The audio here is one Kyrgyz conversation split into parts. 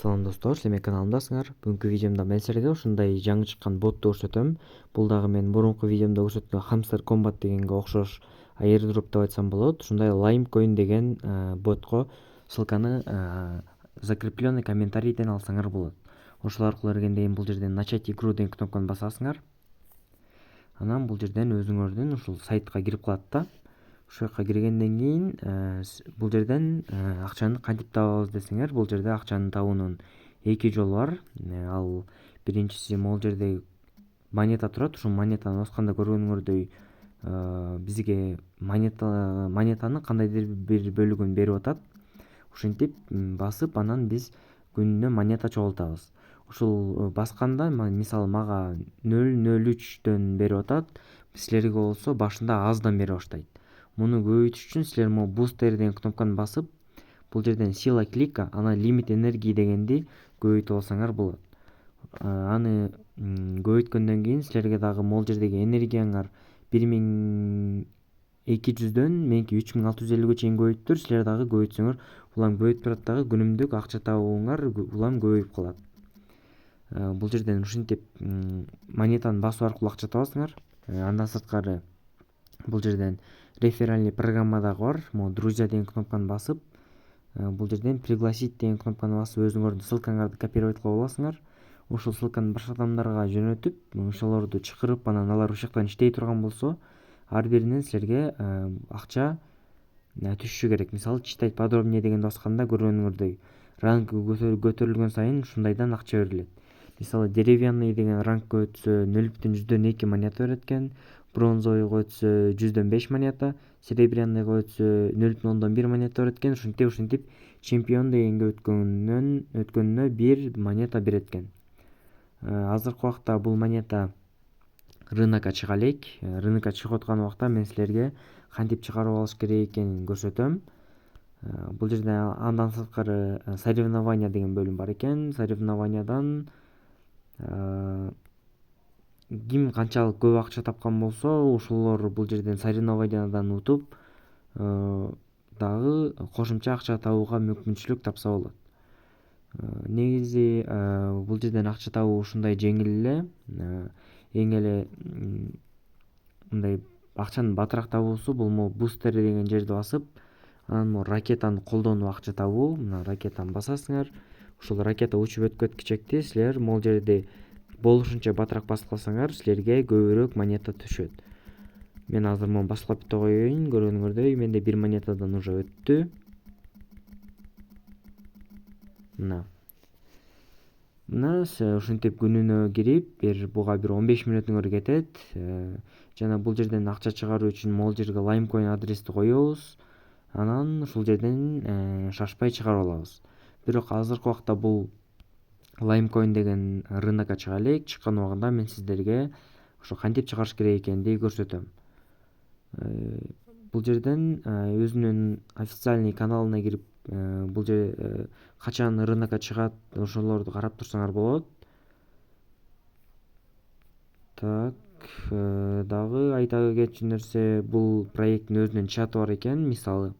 Салам достор, сиз менин каналымдасыңар. Бүгүнкү видеомда мен силерге ушундай жаңы чыккан ботту көрсөтөм. Бул дагы мен мурунку видеомдо көрсөткөн Hamster Combat дегенге окшош airdrop деп айтсам болот. Ушундай Limecoin деген ботко ссылканы закрепленный комментарийден алсаңар болот. Ошол аркылуу киргенден бул жерден начать игру деген кнопканы басасыңар. Анан бул жерден өзүңөрдүн ушул сайтка кирип калат да. Ушул жака киргенден кийин бул жерден акчаны кантип табабыз десеңер, бул жерде акчаны табуунун эки жолу бар. Ал биринчиси могул жерде монета турат. Ушул монетаны басканда көргөнүңөрдөй бизге монетанын кандайдыр бир бөлүгүн берип атат. Ушинтип басып, анан биз күнүнө монета чогултабыз. Ушул басканда мисалы мага 0,03дөн берип атат. Силерге болсо башында аздан бере баштайт. Муну көбөйтүш үчүн силер бустер деген кнопканы басып, бул жерден сила клика, анан лимит энергии дегенди көбөйтүп алсаңар болот. Аны көбөйткөндөн кийин силерге дагы могул жердеги энергияңар 1200дөн меники 3650ге чейин көбөйүптүр. Силер дагы көбөйтсөңөр, улам көбөйүп турат дагы, күнүмдүк акча табууңар улам көбөйүп калат. Бул жерден ушинтип монетаны басуу аркылуу акча табасыңар. Андан сырткары бул жерден реферальный программа дагы бар. Могу друзья деген кнопканы басып, бул жерден пригласить деген кнопканы басып өзүңөрдүн ссылкаңарды копировать кылып аласыңар. Ушул ссылканы башка адамдарга жөнөтүп, ошолорду чакырып, анан алар ушул жактан иштей турган болсо, ар биринен силерге акча түшүшү керек. Мисалы, читать подробнее дегенди басканда көргөнүңөрдөй ранг көтөрүлгөн сайын ушундайдан акча берилет. Мисалы, деревянный деген рангга өтсө 0,102 монета берет экен, бронзовыйга өтсө 100дөн 5 монета, серебряныйга өтсө 0,1 монета берет экен. Ушинтип чемпион дегенге өткөнүнө 1 монета берет экен. Азыркы убакта бул монета рынокко чыга элек. Рынокко чыгып аткан убакта мен силерге кантип чыгарып алыш керек экенин көрсөтөм. Бул жерде андан сырткары соревнования деген бөлүм бар экен. Соревнованиядан ким канчалык көп акча тапкан болсо, ошолор бул жерден соревнованиядан утуп дагы кошумча акча табууга мүмкүнчүлүк тапса болот. Негизи бул жерден акча табуу ушундай жеңил эле. Эң эле мындай акчанын батыраак табуусу бул бустер деген жерди басып, анан ракетаны колдонуп акча табуу. Мына ракетаны басасыңар. Ушул ракета учуп өтүп кеткичекти. Силер могул жерде болушунча батыраак басып калсаңар, силерге көбүрөөк монета түшөт. Мен азыр муну басып кете коеюн. Көргөнүңөрдөй менде 1 монетадан уже өттү. Мына ушинтип күнүнө кирип, буга бир 15 мүнөтүңөр кетет. Жана бул жерден акча чыгаруу үчүн могул жерге Limecoin адрести коебуз. Анан ушул жерден шашпай чыгарып алабыз. Бирок азыркы убакта бул Limecoin деген рынокко чыга элек. Чыккан убагында мен сиздерге ошо кантип чыгарыш керек экенди көрсөтөм. Бул жерден өзүнүн официальный каналына кирип, бул жер качан рынокко чыгат, ошолорду карап турсаңар болот. Дагы айта кетчү нерсе, бул проекттин өзүнүн чаты бар экен. Мисалы,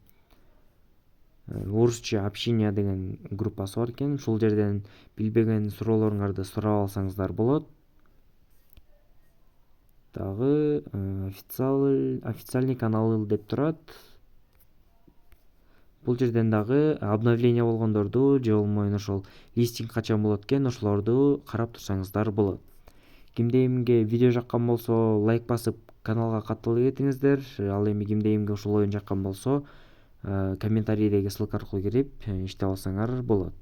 орусча общение деген группасы бар экен. Ушул жерден билбеген суроолоруңарды сурап алсаңыздар болот. Дагы официальный канал деп турат. Бул жерден дагы обновление болгондорду же болбойбу ошол листинг качан болот экен, ошолорду карап турсаңыздар болот. Кимдегимге видео жаккан болсо, лайк басып, каналга каттала кетиңиздер. Ал эми кимдегимге ушул оюн жаккан болсо, комментарийдеги ссылка аркылуу кирип иштеп алсаңар болот.